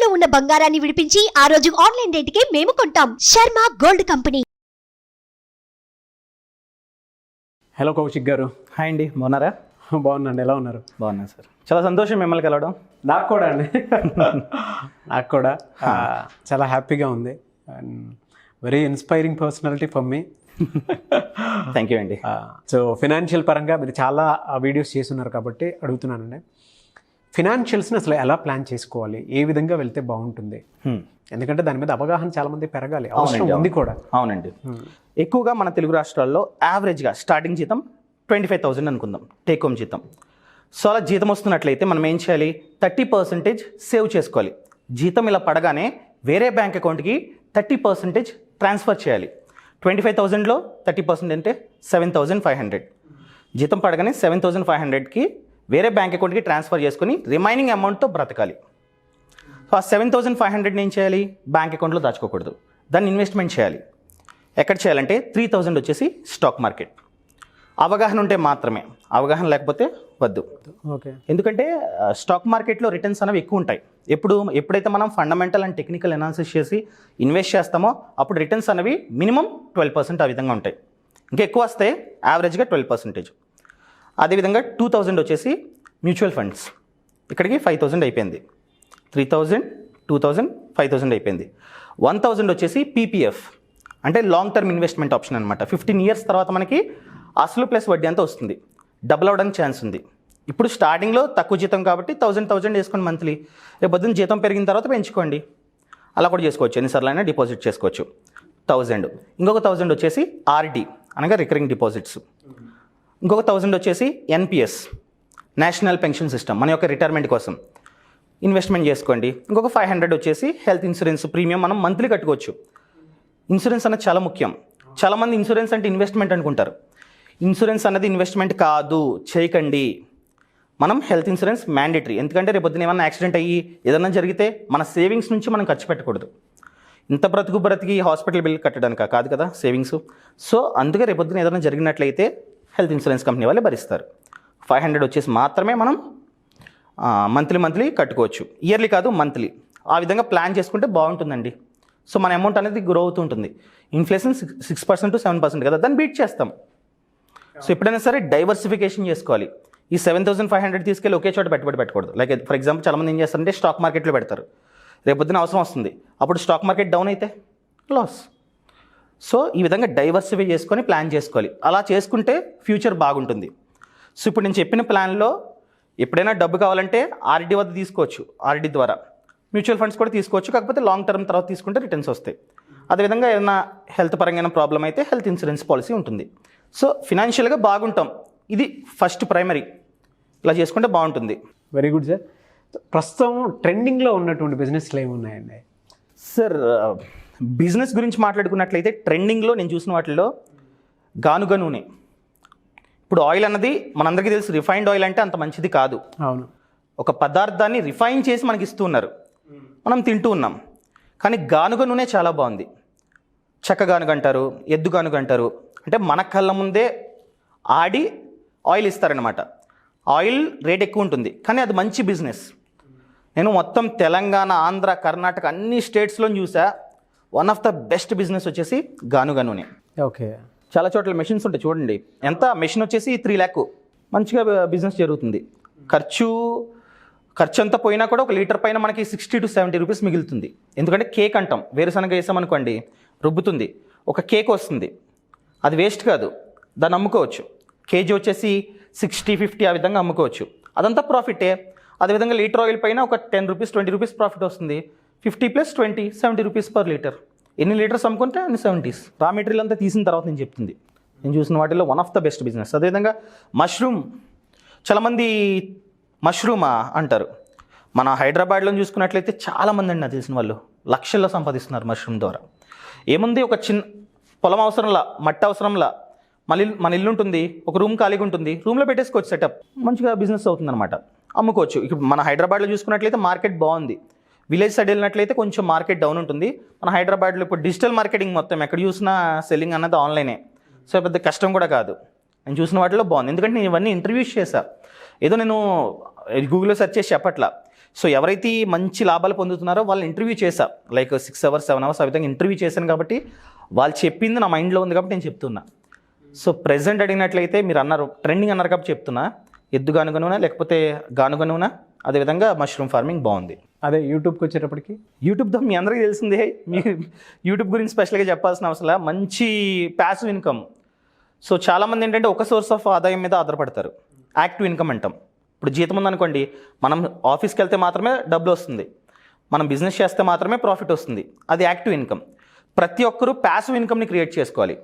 తాకట్టులో ఉన్న బంగారాన్ని విడిపించి ఆ రోజు ఆన్లైన్ రేటుకే మేము కొంటాం. Sharma gold company. Hello Kaushik గారు. హాయ్ అండి, బాగున్నారా? బాగున్నాండి, ఎలా ఉన్నారు? బాగున్నాను సార్. చాలా సంతోషం మిమ్మల్ని కలవడం. నాకు కూడా అండి. నాకు కూడా చాలా హ్యాపీగా ఉంది. Very inspiring personality for me. Thank you అండి. సో ఫినాన్షియల్ పరంగా మీరు చాలా వీడియోస్ చేస్తున్నారు కాబట్టి అడుగుతున్నానండి, ఫినాన్షియల్స్ని అసలు ఎలా ప్లాన్ చేసుకోవాలి, ఏ విధంగా వెళ్తే బాగుంటుంది? ఎందుకంటే దాని మీద అవగాహన చాలా మంది పెరగాలి, అవసరం ఉంది కూడా. అవునండి. ఎక్కువగా మన తెలుగు రాష్ట్రాల్లో యావరేజ్గా స్టార్టింగ్ జీతం 25,000 అనుకుందాం, టేక్ హోమ్ జీతం. సో అలా జీతం వస్తున్నట్లయితే మనం ఏం చేయాలి? 30% సేవ్ చేసుకోవాలి. జీతం ఇలా పడగానే వేరే బ్యాంక్ అకౌంట్కి 30% ట్రాన్స్ఫర్ చేయాలి. 25,000లో 30% అంటే 7,500. జీతం పడగానే 7,500కి వేరే బ్యాంక్ అకౌంట్కి ట్రాన్స్ఫర్ చేసుకుని రిమైనింగ్ అమౌంట్తో బ్రతకాలి. సో ఆ 7,500ని ఏం చేయాలి? బ్యాంక్ అకౌంట్లో దాచుకోకూడదు, దాన్ని ఇన్వెస్ట్మెంట్ చేయాలి. ఎక్కడ చేయాలంటే 3,000 వచ్చేసి స్టాక్ మార్కెట్. అవగాహన ఉంటే మాత్రమే, అవగాహన లేకపోతే వద్దు. ఓకే. ఎందుకంటే స్టాక్ మార్కెట్లో రిటర్న్స్ అనేవి ఎక్కువ ఉంటాయి. ఎప్పుడైతే మనం ఫండమెంటల్ అండ్ టెక్నికల్ అనాలిసిస్ చేసి ఇన్వెస్ట్ చేస్తామో అప్పుడు రిటర్న్స్ అనేవి మినిమం 12% ఆ విధంగా ఉంటాయి. ఇంకా ఎక్కువ వస్తే యావరేజ్గా 12%. అదేవిధంగా 2,000 వచ్చేసి మ్యూచువల్ ఫండ్స్. ఇక్కడికి 5,000 అయిపోయింది. 3,000, 2,000, 5,000 అయిపోయింది. 1,000 వచ్చేసి పీపీఎఫ్ అంటే లాంగ్ టర్మ్ ఇన్వెస్ట్మెంట్ ఆప్షన్ అనమాట. 15 years తర్వాత మనకి అసలు ప్లస్ వడ్డీ అంతా వస్తుంది, డబుల్ అవ్వడానికి ఛాన్స్ ఉంది. ఇప్పుడు స్టార్టింగ్లో తక్కువ జీతం కాబట్టి 1,000 వేసుకోండి మంత్లీ. రేపు పొద్దున్న జీతం పెరిగిన తర్వాత పెంచుకోండి, అలా కూడా చేసుకోవచ్చు. ఎన్నిసార్లు అయినా డిపాజిట్ చేసుకోవచ్చు. 1,000. ఇంకొక 1,000 వచ్చేసి ఆర్డి అనగా రికరింగ్ డిపాజిట్స్. ఇంకొక 1,000 వచ్చేసి ఎన్పిఎస్, నేషనల్ పెన్షన్ సిస్టమ్, మన యొక్క రిటైర్మెంట్ కోసం ఇన్వెస్ట్మెంట్ చేసుకోండి. ఇంకొక 500 వచ్చేసి హెల్త్ ఇన్సూరెన్స్ ప్రీమియం మనం మంత్లీ కట్టుకోవచ్చు. ఇన్సూరెన్స్ అనేది చాలా ముఖ్యం. చాలామంది ఇన్సూరెన్స్ అంటే ఇన్వెస్ట్మెంట్ అనుకుంటారు. ఇన్సూరెన్స్ అనేది ఇన్వెస్ట్మెంట్ కాదు, చేయకండి. మనం హెల్త్ ఇన్సూరెన్స్ మ్యాండేటరీ. ఎందుకంటే రేపు పొద్దున ఏమన్నా యాక్సిడెంట్ అయ్యి ఏదన్నా జరిగితే మన సేవింగ్స్ నుంచి మనం ఖర్చు పెట్టకూడదు. ఇంత బ్రతికి హాస్పిటల్ బిల్ కట్టడానికా? కాదు కదా సేవింగ్స్. సో అందుకే రేపు పొద్దున ఏదైనా జరిగినట్లయితే హెల్త్ ఇన్సూరెన్స్ కంపెనీ వాళ్ళే భరిస్తారు. 500 వచ్చేసి మాత్రమే మనం మంత్లీ కట్టుకోవచ్చు. ఇయర్లీ కాదు, మంత్లీ. ఆ విధంగా ప్లాన్ చేసుకుంటే బాగుంటుందండి. సో మన అమౌంట్ అనేది గ్రో అవుతూ ఉంటుంది. ఇన్ఫ్లేషన్ 6% to 7% కదా, దాన్ని బీట్ చేస్తాం. సో ఎప్పుడైనా సరే డైవర్సిఫికేషన్ చేసుకోవాలి. ఈ 7,500 తీసుకెళ్ళి ఒకే చోట పెట్టుబడి పెట్టకూడదు. లైక్ ఫర్ ఎగ్జాంపుల్ చాలామంది ఏం చేస్తారంటే స్టాక్ మార్కెట్లో పెడతారు. రేపు పొద్దున అవసరం వస్తుంది, అప్పుడు స్టాక్ మార్కెట్ డౌన్ అయితే లాస్. సో ఈ విధంగా డైవర్సిఫై చేసుకొని ప్లాన్ చేసుకోవాలి. అలా చేసుకుంటే ఫ్యూచర్ బాగుంటుంది. సో ఇప్పుడు నేను చెప్పిన ప్లాన్లో ఎప్పుడైనా డబ్బు కావాలంటే ఆర్డీ వద్ద తీసుకోవచ్చు, ఆర్డీ ద్వారా. మ్యూచువల్ ఫండ్స్ కూడా తీసుకోవచ్చు, కాకపోతే లాంగ్ టర్మ్ తర్వాత తీసుకుంటే రిటర్న్స్ వస్తాయి. అదేవిధంగా ఏదైనా హెల్త్ పరంగా ప్రాబ్లం అయితే హెల్త్ ఇన్సూరెన్స్ పాలసీ ఉంటుంది. సో ఫినాన్షియల్గా బాగుంటాం. ఇది ఫస్ట్ ప్రైమరీ. ఇలా చేసుకుంటే బాగుంటుంది. Very good sir. ప్రస్తుతం ట్రెండింగ్లో ఉన్నటువంటి బిజినెస్లు ఏమున్నాయండి సార్? బిజినెస్ గురించి మాట్లాడుకున్నట్లయితే ట్రెండింగ్లో నేను చూసిన వాటిల్లో గానుగ నూనె. ఇప్పుడు ఆయిల్ అన్నది మనందరికీ తెలుసు, రిఫైన్డ్ ఆయిల్ అంటే అంత మంచిది కాదు. అవును. ఒక పదార్థాన్ని రిఫైన్ చేసి మనకి ఇస్తూ ఉన్నారు, మనం తింటూ ఉన్నాం. కానీ గానుగ నూనె చాలా బాగుంది. చెక్క గానుగ అంటారు, ఎద్దు గానుగ అంటారు. అంటే మన కళ్ళ ముందే ఆడి ఆయిల్ ఇస్తారనమాట. ఆయిల్ రేట్ ఎక్కువ ఉంటుంది, కానీ అది మంచి బిజినెస్. నేను మొత్తం తెలంగాణ, ఆంధ్ర, కర్ణాటక అన్ని స్టేట్స్లో చూసా. One of the best business వచ్చేసి గానుగ నూనె. ఓకే. చాలా చోట్ల మెషిన్స్ ఉంటాయి చూడండి. ఎంత మెషిన్ వచ్చేసి 3 lakh. మంచిగా బిజినెస్ జరుగుతుంది. ఖర్చు అంతా పోయినా కూడా 1 లీటర్ పైన మనకి 60 to 70 రూపీస్ మిగులుతుంది. ఎందుకంటే కేక్ అంటాం, వేరుశనగ వేసామనుకోండి రుబ్బుతుంది, ఒక కేక్ వస్తుంది. అది వేస్ట్ కాదు, దాన్ని అమ్ముకోవచ్చు. కేజీ వచ్చేసి 60, 50 ఆ విధంగా అమ్ముకోవచ్చు. అదంతా ప్రాఫిటే. అదేవిధంగా లీటర్ ఆయిల్ పైన ఒక 10 రూపీస్, 20 రూపీస్ ప్రాఫిట్ వస్తుంది. 50 + 20, 70 రూపీస్ పర్ లీటర్. ఎన్ని లీటర్స్ అమ్ముకుంటే అన్ని 70s. రా మెటీరియల్ అంతా తీసిన తర్వాత నేను చెప్తుంది. నేను చూసిన వాటిలో one of the best business. అదేవిధంగా మష్రూమ్. చాలామంది మష్రూమా అంటారు. మన హైదరాబాద్లో చూసుకున్నట్లయితే చాలామంది అండి నాకు తెలిసిన వాళ్ళు లక్షల్లో సంపాదిస్తున్నారు మష్రూమ్ ద్వారా. ఏముంది, ఒక చిన్న పొలం అవసరంలా, మట్టి అవసరంలా, మన ఇల్లు ఉంటుంది, ఒక రూమ్ ఖాళీగా ఉంటుంది, రూమ్లో పెట్టేసుకోవచ్చు సెటప్. మంచిగా బిజినెస్ అవుతుంది అనమాట, అమ్ముకోవచ్చు. ఇప్పుడు మన హైదరాబాద్లో చూసుకున్నట్లయితే మార్కెట్ బాగుంది. విలేజ్ సైడ్ వెళ్ళినట్లయితే కొంచెం మార్కెట్ డౌన్ ఉంటుంది. మన హైదరాబాద్లో ఇప్పుడు డిజిటల్ మార్కెటింగ్ మొత్తం ఎక్కడ చూసినా సెల్లింగ్ అన్నది ఆన్లైనే. సో పెద్ద కష్టం కూడా కాదు. నేను చూసిన వాటిలో బాగుంది. ఎందుకంటే నేను ఇవన్నీ ఇంటర్వ్యూస్ చేశా. ఏదో నేను గూగుల్లో సెర్చ్ చేసి చెప్పట్లా. సో ఎవరైతే మంచి లాభాలు పొందుతున్నారో వాళ్ళని ఇంటర్వ్యూ చేశా, లైక్ 6 hours 7 hours ఆ విధంగా ఇంటర్వ్యూ చేశాను కాబట్టి వాళ్ళు చెప్పింది నా మైండ్లో ఉంది కాబట్టి నేను చెప్తున్నా. సో ప్రెజెంట్ అడిగినట్లయితే మీరు అన్నారు ట్రెండింగ్ అన్నారు కాబట్టి చెప్తున్నా, ఎద్దు గానుగ నూనె లేకపోతే గానుగ నూనె, అదేవిధంగా మష్రూమ్ ఫార్మింగ్ బాగుంది. అదే యూట్యూబ్కి వచ్చేటప్పటికి యూట్యూబ్తో మీ అందరికీ తెలిసిందే, మీ యూట్యూబ్ గురించి స్పెషల్గా చెప్పాల్సిన అవసరం మంచి ప్యాసివ్ ఇన్కమ్. సో చాలామంది ఏంటంటే ఒక సోర్స్ ఆఫ్ ఆదాయం మీద ఆధారపడతారు, యాక్టివ్ ఇన్కమ్ అంటాం. ఇప్పుడు జీతం ఉందనుకోండి, మనం ఆఫీస్కి వెళ్తే మాత్రమే డబ్బులు వస్తుంది, మనం బిజినెస్ చేస్తే మాత్రమే ప్రాఫిట్ వస్తుంది, అది యాక్టివ్ ఇన్కమ్. ప్రతి ఒక్కరూ ప్యాసివ్ ఇన్కమ్ని క్రియేట్ చేసుకోవాలి.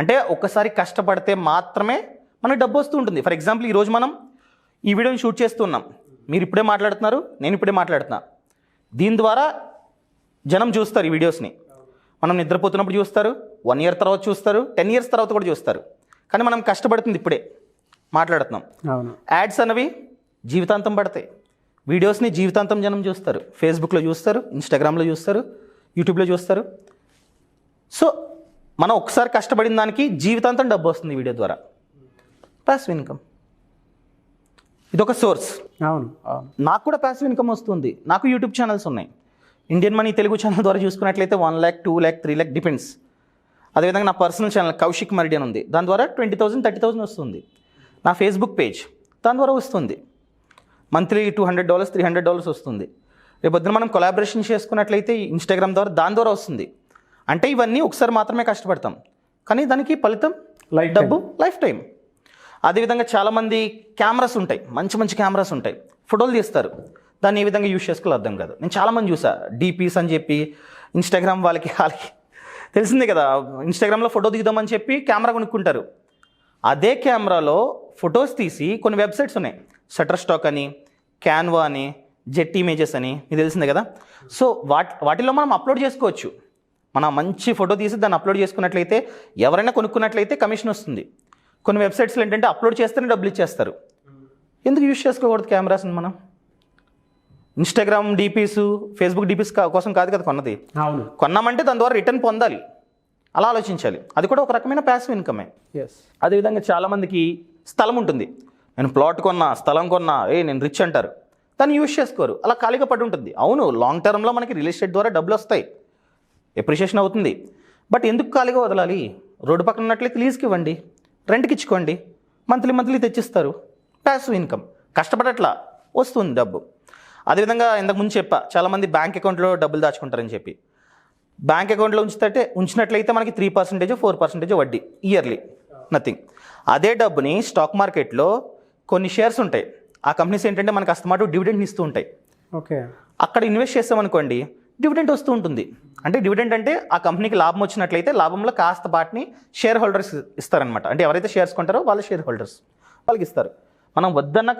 అంటే ఒక్కసారి కష్టపడితే మాత్రమే మనకు డబ్బు వస్తూ ఉంటుంది. ఫర్ ఎగ్జాంపుల్ ఈరోజు మనం ఈ వీడియోని షూట్ చేస్తున్నాం, మీరు ఇప్పుడే మాట్లాడుతున్నారు, నేను ఇప్పుడే మాట్లాడుతున్నా. దీని ద్వారా జనం చూస్తారు ఈ వీడియోస్ని, మనం నిద్రపోతున్నప్పుడు చూస్తారు, 1 year తర్వాత చూస్తారు, 10 years తర్వాత కూడా చూస్తారు. కానీ మనం కష్టపడుతుంది ఇప్పుడే మాట్లాడుతున్నాం. అవును, యాడ్స్ అనేవి జీవితాంతం పడతాయి, వీడియోస్ని జీవితాంతం జనం చూస్తారు, ఫేస్బుక్లో చూస్తారు, ఇన్స్టాగ్రామ్లో చూస్తారు, యూట్యూబ్లో చూస్తారు. సో మనం ఒకసారి కష్టపడిన దానికి జీవితాంతం డబ్బు వస్తుంది ఈ వీడియో ద్వారా, ప్యాసివ్ ఇన్కమ్. ఇదొక సోర్స్. అవును అవును, నాకు కూడా ప్యాసివ్ ఇన్కమ్ వస్తుంది. నాకు యూట్యూబ్ ఛానల్స్ ఉన్నాయి. ఇండియన్ మనీ తెలుగు ఛానల్ ద్వారా చూసుకున్నట్లయితే 1 lakh 2 lakh 3 lakh డిపెండ్స్. అదేవిధంగా నా పర్సనల్ ఛానల్ కౌశిక్ మరిడి అని ఉంది, దాని ద్వారా 20,000 30,000 వస్తుంది. నా ఫేస్బుక్ పేజ్ దాని ద్వారా వస్తుంది, మంత్లీ $200 $300 వస్తుంది. రేపొద్దున మనం కొలాబరేషన్ చేసుకున్నట్లయితే ఇన్స్టాగ్రామ్ ద్వారా దాని ద్వారా వస్తుంది. అంటే ఇవన్నీ ఒకసారి మాత్రమే కష్టపడతాం, కానీ దానికి ఫలితం డబ్బు లైఫ్ టైం. అదేవిధంగా చాలామంది కెమెరాస్ ఉంటాయి, మంచి మంచి కెమెరాస్ ఉంటాయి, ఫోటోలు తీస్తారు, దాన్ని ఏ విధంగా యూజ్ చేసుకోవాలో అర్థం కాదు. నేను చాలామంది చూసా, డీపీస్ అని చెప్పి ఇన్స్టాగ్రామ్ వాళ్ళకి తెలిసిందే కదా, ఇన్స్టాగ్రామ్లో ఫోటో దిగుదామని చెప్పి కెమెరా కొనుక్కుంటారు. అదే కెమెరాలో ఫొటోస్ తీసి కొన్ని వెబ్సైట్స్ ఉన్నాయి, షటర్ స్టాక్ అని, క్యాన్వా అని, జెట్ ఇమేజెస్ అని, మీకు తెలిసిందే కదా. సో వాటిలో మనం అప్లోడ్ చేసుకోవచ్చు. మనం మంచి ఫోటో తీసి దాన్ని అప్లోడ్ చేసుకున్నట్లయితే ఎవరైనా కొనుక్కున్నట్లయితే కమిషన్ వస్తుంది. కొన్ని వెబ్సైట్స్లో ఏంటంటే అప్లోడ్ చేస్తేనే డబ్బులు ఇచ్చేస్తారు. ఎందుకు యూజ్ చేసుకోకూడదు కెమెరాస్ని మనం? ఇన్స్టాగ్రామ్ డీపీస్, ఫేస్బుక్ డీపీస్ కోసం కాదు కదా కొన్నది. అవును, కొన్నామంటే దాని ద్వారా రిటర్న్ పొందాలి, అలా ఆలోచించాలి. అది కూడా ఒక రకమైన ప్యాసివ్ ఇన్కమే. ఎస్. అదేవిధంగా చాలామందికి స్థలం ఉంటుంది, నేను ప్లాట్ కొన్నా, స్థలం కొన్నా, నేను రిచ్ అంటారు, దాన్ని యూజ్ చేసుకోరు, అలా ఖాళీగా పడి ఉంటుంది. అవును, లాంగ్ టర్మ్లో మనకి రియల్ ఎస్టేట్ ద్వారా డబ్బులు వస్తాయి, ఎప్రిషియేషన్ అవుతుంది. బట్ ఎందుకు ఖాళీగా వదలాలి? రోడ్డు పక్కన ఉన్నట్లయితే లీజ్కి ఇవ్వండి, రెంట్కి ఇచ్చుకోండి, మంత్లీ తెచ్చిస్తారు. ప్యాసివ్ ఇన్కమ్, కష్టపడట్లా వస్తుంది డబ్బు. అదేవిధంగా ఇంతకు ముందు చెప్పా, చాలామంది బ్యాంక్ అకౌంట్లో డబ్బులు దాచుకుంటారని చెప్పి. బ్యాంక్ అకౌంట్లో ఉంచినట్లయితే మనకి 3% 4% వడ్డీ ఇయర్లీ, నథింగ్. అదే డబ్బుని స్టాక్ మార్కెట్లో కొన్ని షేర్స్ ఉంటాయి, ఆ కంపెనీస్ ఏంటంటే మనకు అస్తమాటు డివిడెండ్ ఇస్తూ ఉంటాయి. ఓకే, అక్కడ ఇన్వెస్ట్ చేస్తామనుకోండి, డివిడెంట్ వస్తూ ఉంటుంది. అంటే డివిడెంట్ అంటే ఆ కంపెనీకి లాభం వచ్చినట్లయితే లాభంలో కాస్త పాటిని షేర్ హోల్డర్స్ ఇస్తారనమాట. అంటే ఎవరైతే షేర్స్ కొంటారో వాళ్ళ షేర్ హోల్డర్స్ వాళ్ళకి ఇస్తారు. మనం వద్దన్న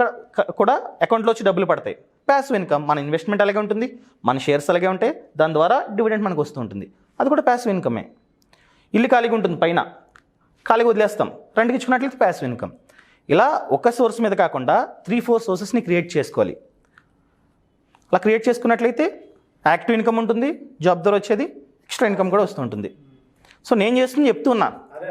కూడా అకౌంట్లో వచ్చి డబ్బులు పడతాయి. ప్యాసివ్ ఇన్కమ్, మన ఇన్వెస్ట్మెంట్ అలాగే ఉంటుంది, మన షేర్స్ అలాగే ఉంటాయి, దాని ద్వారా డివిడెంట్ మనకు వస్తూ ఉంటుంది. అది కూడా ప్యాసివ్ ఇన్కమే. ఇల్లు ఖాళీగా ఉంటుంది, పైన ఖాళీగా వదిలేస్తాం, రెంట్కి ఇచ్చుకున్నట్లయితే ప్యాసివ్ ఇన్కమ్. ఇలా ఒక సోర్స్ మీద కాకుండా 3-4 సోర్సెస్ని క్రియేట్ చేసుకోవాలి. అలా క్రియేట్ చేసుకున్నట్లయితే యాక్టివ్ ఇన్కమ్ ఉంటుంది, జాబ్ ద్వారా వచ్చేది, ఎక్స్ట్రా ఇన్కమ్ కూడా వస్తూ ఉంటుంది. సో నేను చేస్తుంది చెప్తున్నా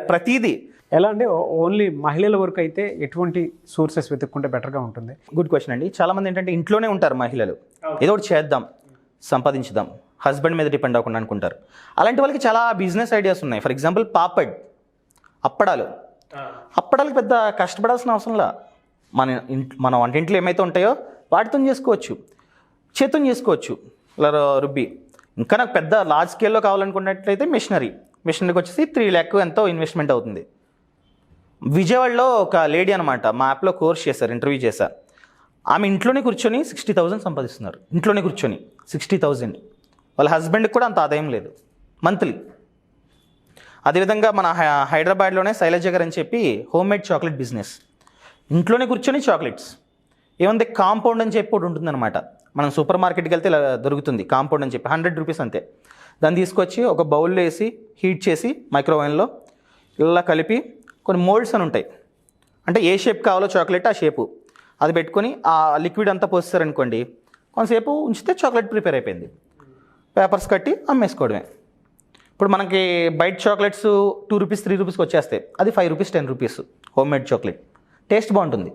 ప్రతిదీ. ఎలా అంటే ఓన్లీ మహిళల వరకు అయితే ఎటువంటి సోర్సెస్ వెతుక్కుంటే బెటర్గా ఉంటుంది? గుడ్ క్వశ్చన్ అండి. చాలామంది ఏంటంటే ఇంట్లోనే ఉంటారు మహిళలు, ఏదో ఒకటి చేద్దాం, సంపాదించుదాం, హస్బెండ్ మీద డిపెండ్ అవ్వకుండా అనుకుంటారు. అలాంటి వాళ్ళకి చాలా బిజినెస్ ఐడియాస్ ఉన్నాయి. ఫర్ ఎగ్జాంపుల్ పాపడ్, అప్పడాలకు పెద్ద కష్టపడాల్సిన అవసరంలా, మన వంటింట్లో ఏమైతే ఉంటాయో వాటితో చేసుకోవచ్చు, చేతితో చేసుకోవచ్చు ఇలా రుబ్బి. ఇంకా నాకు పెద్ద లార్జ్ స్కేల్లో కావాలనుకున్నట్లయితే మిషనరీకి వచ్చేసి 3 lakh ఎంతో ఇన్వెస్ట్మెంట్ అవుతుంది. విజయవాడలో ఒక లేడీ అనమాట, మా యాప్లో కోర్స్ చేశారు, ఇంటర్వ్యూ చేశారు. ఆమె ఇంట్లోనే కూర్చొని 60,000 సంపాదిస్తున్నారు. ఇంట్లోనే కూర్చొని 60,000. వాళ్ళ హస్బెండ్కి కూడా అంత ఆదాయం లేదు మంత్లీ. అదేవిధంగా మన హైదరాబాద్లోనే శైలజ గారు అని చెప్పి హోమ్ మేడ్ చాక్లెట్ బిజినెస్, ఇంట్లోనే కూర్చొని చాక్లెట్స్. ఏముంది, కాంపౌండ్ అని చెప్పి ఒకటి ఉంటుందన్నమాట, మనం సూపర్ మార్కెట్కి వెళ్తే ఇలా దొరుకుతుంది కాంపౌండ్ అని చెప్పి, 100 రూపీస్ అంతే. దాన్ని తీసుకొచ్చి ఒక బౌల్లో వేసి హీట్ చేసి మైక్రోవేవ్లో ఇలా కలిపి కొన్ని మోల్డ్స్ అని ఉంటాయి, అంటే ఏ షేప్ కావాలో చాక్లెట్ ఆ షేపు, అది పెట్టుకొని ఆ లిక్విడ్ అంతా పోస్తారనుకోండి, కొంతసేపు ఉంచితే చాక్లెట్ ప్రిపేర్ అయిపోయింది. పేపర్స్ కట్టి అమ్మేసుకోవడమే. ఇప్పుడు మనకి బయట చాక్లెట్స్ 2 రూపీస్ 3 రూపీస్కి వచ్చేస్తాయి, అది 5 rupees 10 rupees home made chocolate. Taste బాగుంటుంది,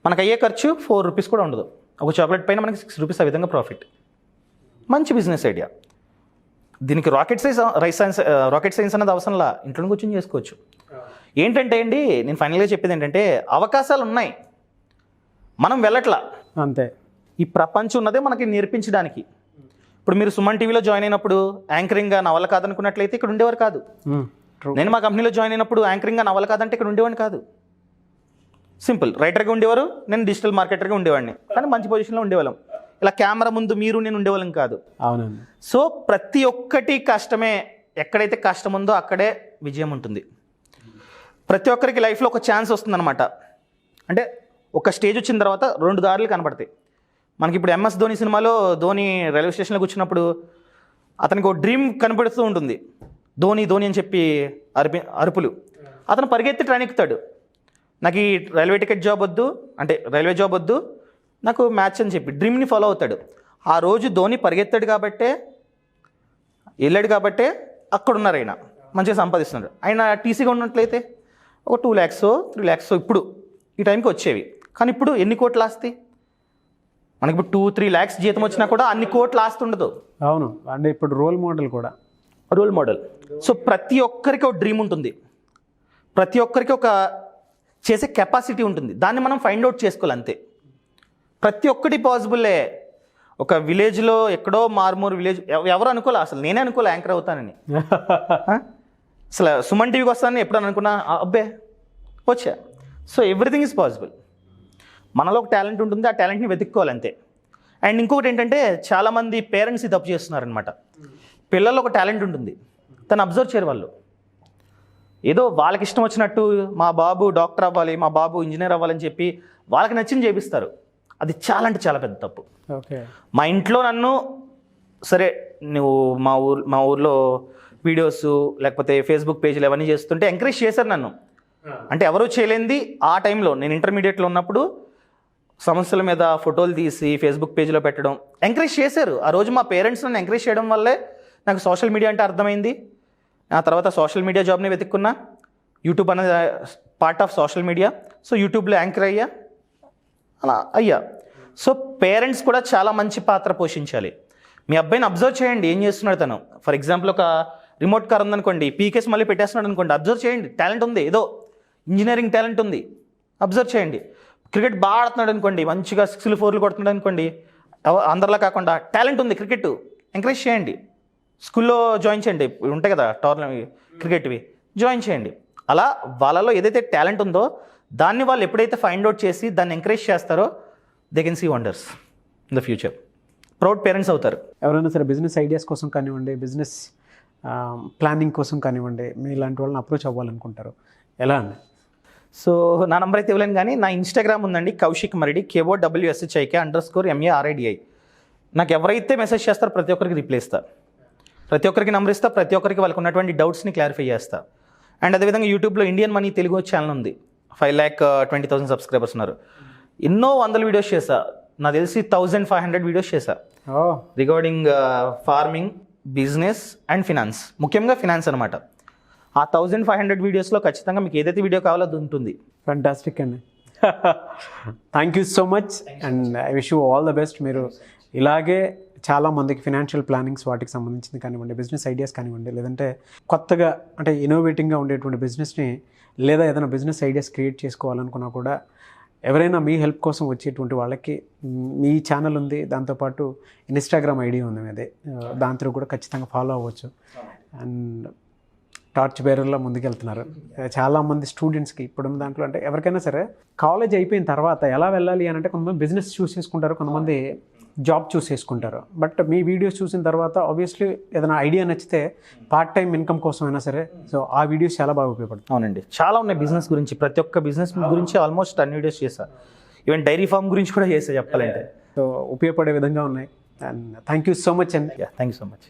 మనకు అయ్యే ఖర్చు 4 రూపీస్ కూడా ఉండదు. ఒక చాక్లెట్ పైన మనకి 6 రూపీస్ ఆ విధంగా ప్రాఫిట్. మంచి బిజినెస్ ఐడియా. దీనికి రాకెట్ సైన్స్ అనేది అవసరంలా, ఇంట్లో కూర్చొని చేసుకోవచ్చు. ఏంటంటే అండి, నేను ఫైనల్గా చెప్పేది ఏంటంటే అవకాశాలు ఉన్నాయి, మనం వెళ్ళట్లా. అంతే. ఈ ప్రపంచం ఉన్నదే మనకి నేర్పించడానికి. ఇప్పుడు మీరు సుమన్ టీవీలో జాయిన్ అయినప్పుడు యాంకరింగ్గా నా వల్ల కాదనుకున్నట్లయితే ఇక్కడ ఉండేవారు కాదు. నేను మా కంపెనీలో జాయిన్ అయినప్పుడు యాంకరింగ్గా నా వల్ల కాదంటే ఇక్కడ ఉండేవాడిని కాదు. సింపుల్. రైటర్గా ఉండేవారు, నేను డిజిటల్ మార్కెటర్గా ఉండేవాడిని, కానీ మంచి పొజిషన్లో ఉండేవాళ్ళం. ఇలా కెమెరా ముందు మీరు నేను ఉండేవాళ్ళం కాదు. అవునండి. సో ప్రతి ఒక్కటి కష్టమే. ఎక్కడైతే కష్టం ఉందో అక్కడే విజయం ఉంటుంది. ప్రతి ఒక్కరికి లైఫ్లో ఒక ఛాన్స్ వస్తుందన్నమాట. అంటే ఒక స్టేజ్ వచ్చిన తర్వాత 2 దారులు కనపడతాయి మనకి. ఇప్పుడు MS ధోని సినిమాలో ధోని రైల్వే స్టేషన్లో కూర్చున్నప్పుడు అతనికి ఒక డ్రీమ్ కనపడుతూ ఉంటుంది. ధోని ధోని అని చెప్పి అరుపులు. అతను పరిగెత్తి ట్రైన్ ఎక్కుతాడు. నాకు ఈ రైల్వే టికెట్ జాబ్ వద్దు, అంటే రైల్వే జాబ్ వద్దు, నాకు మ్యాచ్ అని చెప్పి డ్రీమ్ని ఫాలో అవుతాడు. ఆ రోజు ధోని పరిగెత్తాడు కాబట్టే, వెళ్ళాడు కాబట్టే అక్కడ ఉన్నారు. ఆయన మంచిగా సంపాదిస్తున్నాడు. ఆయన టీసీగా ఉన్నట్లయితే ఒక 2 lakhs 3 lakhs ఇప్పుడు ఈ టైంకి వచ్చేవి. కానీ ఇప్పుడు ఎన్ని కోట్లు ఆస్తి మనకి? ఇప్పుడు 2-3 lakhs జీతం వచ్చినా కూడా అన్ని కోట్లు ఆస్తి ఉండదు. అవును. అంటే ఇప్పుడు రోల్ మోడల్ కూడా రోల్ మోడల్. సో ప్రతి ఒక్కరికి ఒక డ్రీమ్ ఉంటుంది, ప్రతి ఒక్కరికి ఒక చేసే కెపాసిటీ ఉంటుంది. దాన్ని మనం ఫైండ్ అవుట్ చేసుకోవాలి అంతే. ప్రతి ఒక్కటి పాసిబుల్లే. ఒక విలేజ్లో ఎక్కడో మారుమూరు విలేజ్, ఎవరు అనుకోలే, అసలు నేనే అనుకోలే యాంకర్ అవుతానని. అసలు సుమన్ టీవీకి వస్తానని ఎప్పుడని అనుకున్నా, అబ్బే వచ్చా. So everything is possible. మనలో ఒక టాలెంట్ ఉంటుంది, ఆ టాలెంట్ని వెతుక్కోవాలి అంతే. అండ్ ఇంకొకటి ఏంటంటే చాలామంది పేరెంట్స్ తప్పు చేస్తున్నారనమాట. పిల్లల్లో ఒక టాలెంట్ ఉంటుంది, తను అబ్జర్వ్ చేయరు వాళ్ళు. ఏదో వాళ్ళకి ఇష్టం వచ్చినట్టు మా బాబు డాక్టర్ అవ్వాలి, మా బాబు ఇంజనీర్ అవ్వాలని చెప్పి వాళ్ళకి నచ్చింది చేపిస్తారు. అది చాలా అంటే చాలా పెద్ద తప్పు. ఓకే. మా ఇంట్లో నన్ను సరే నువ్వు మా ఊర్లో వీడియోస్ లేకపోతే ఫేస్బుక్ పేజీలు అవన్నీ చేస్తుంటే ఎంకరేజ్ చేశారు నన్ను. అంటే ఎవరూ చేయలేంది ఆ టైంలో నేను ఇంటర్మీడియట్లో ఉన్నప్పుడు సమస్యల మీద ఫోటోలు తీసి ఫేస్బుక్ పేజీలో పెట్టడం ఎంకరేజ్ చేశారు. ఆ రోజు మా పేరెంట్స్ నన్ను ఎంకరేజ్ చేయడం వల్లే నాకు సోషల్ మీడియా అంటే అర్థమైంది. ఆ తర్వాత సోషల్ మీడియా జాబ్ని వెతుక్కున్నా. యూట్యూబ్ అనేది part of social media. So యూట్యూబ్లో యాంకర్ అలా అయ్యా. సో పేరెంట్స్ కూడా చాలా మంచి పాత్ర పోషించాలి. మీ అబ్బాయిని అబ్జర్వ్ చేయండి, ఏం చేస్తున్నాడు తను. ఫర్ ఎగ్జాంపుల్ ఒక రిమోట్ కార్ ఉందనుకోండి, పీకేస్ మళ్ళీ పెట్టేస్తున్నాడు అనుకోండి, అబ్జర్వ్ చేయండి. టాలెంట్ ఉంది, ఏదో ఇంజనీరింగ్ టాలెంట్ ఉంది, అబ్జర్వ్ చేయండి. క్రికెట్ బాగా ఆడుతున్నాడు అనుకోండి, మంచిగా 6లు 4లు కొడుతున్నాడు అనుకోండి, అందరిలా కాకుండా టాలెంట్ ఉంది క్రికెట్, ఎంకరేజ్ చేయండి. స్కూల్లో జాయిన్ చేయండి, ఉంటాయి కదా టోర్నమెంట్ క్రికెట్వి, జాయిన్ చేయండి. అలా వాళ్ళలో ఏదైతే టాలెంట్ ఉందో దాన్ని వాళ్ళు ఎప్పుడైతే ఫైండ్ అవుట్ చేసి దాన్ని ఎంకరేజ్ చేస్తారో they can see wonders in the future. Proud parents అవుతారు. ఎవరైనా సరే బిజినెస్ ఐడియాస్ కోసం కానివ్వండి, బిజినెస్ ప్లానింగ్ కోసం కానివ్వండి, మీ ఇలాంటి వాళ్ళని అప్రోచ్ అవ్వాలనుకుంటారు, ఎలా అండి? సో నా నెంబర్ అయితే ఇవ్వలేను, కానీ నా ఇన్స్టాగ్రామ్ ఉందండి, కౌశిక్ మరిడి, KOWSHIK_RIDI. నాకు ఎవరైతే మెసేజ్ చేస్తారో ప్రతి ఒక్కరికి రిప్లై ఇస్తా, ప్రతి ఒక్కరికి నెంబర్ ఇస్తా, ప్రతి ఒక్కరికి వాళ్ళకి ఉన్నటువంటి డౌట్స్ని క్లారిఫై చేస్తా. అండ్ అదేవిధంగా యూట్యూబ్లో ఇండియన్ మనీ తెలుగు ఛానల్ ఉంది, 5,20,000 సబ్స్క్రైబర్స్ ఉన్నారు. ఎన్నో 100 వీడియోస్ చేశా, నాకు తెలిసి 1,500 వీడియోస్ చేశా regarding farming, business and finance, ముఖ్యంగా ఫినాన్స్ అనమాట. ఆ 1,500 వీడియోస్లో ఖచ్చితంగా మీకు ఏదైతే వీడియో కావాలో అది ఉంటుంది. ఫ్యాంటాస్టిక్ అండి. Thank you so much and I wish you all the best. మీరు ఇలాగే చాలా మందికి ఫినాన్షియల్ ప్లానింగ్స్ వాటికి సంబంధించింది కానివ్వండి, బిజినెస్ ఐడియాస్ కానివ్వండి, లేదంటే కొత్తగా అంటే ఇన్నోవేటింగ్గా ఉండేటువంటి బిజినెస్ని లేదా ఏదైనా బిజినెస్ ఐడియాస్ క్రియేట్ చేసుకోవాలనుకున్నా కూడా ఎవరైనా మీ హెల్ప్ కోసం వచ్చేటువంటి వాళ్ళకి మీ ఛానల్ ఉంది, దాంతోపాటు ఇన్స్టాగ్రామ్ ఐడి ఉంది మీదే, దాంతో కూడా ఖచ్చితంగా ఫాలో అవ్వచ్చు. అండ్ టార్చ్ బేరర్లో ముందుకెళ్తున్నారు. చాలామంది స్టూడెంట్స్కి ఇప్పుడున్న దాంట్లో అంటే ఎవరికైనా సరే కాలేజ్ అయిపోయిన తర్వాత ఎలా వెళ్ళాలి అని అంటే కొంతమంది బిజినెస్ చూస్ చేసుకుంటారు, కొంతమంది జాబ్ చూస్ చేసుకుంటారు. బట్ మీ వీడియోస్ చూసిన తర్వాత ఆబ్వియస్లీ ఏదైనా ఐడియా నచ్చితే పార్ట్ టైం ఇన్కమ్ కోసం అయినా సరే సో ఆ వీడియోస్ చాలా బాగా ఉపయోగపడుతుంది. అవునండి, చాలా ఉన్నాయి బిజినెస్ గురించి, ప్రతి ఒక్క బిజినెస్ గురించి ఆల్మోస్ట్ అన్ని వీడియోస్ చేశా. ఈవెన్ డైరీ ఫార్మ్ గురించి కూడా చేసా చెప్పాలంటే. సో ఉపయోగపడే విధంగా ఉన్నాయి. And thank you so much అండి. Thank you so much.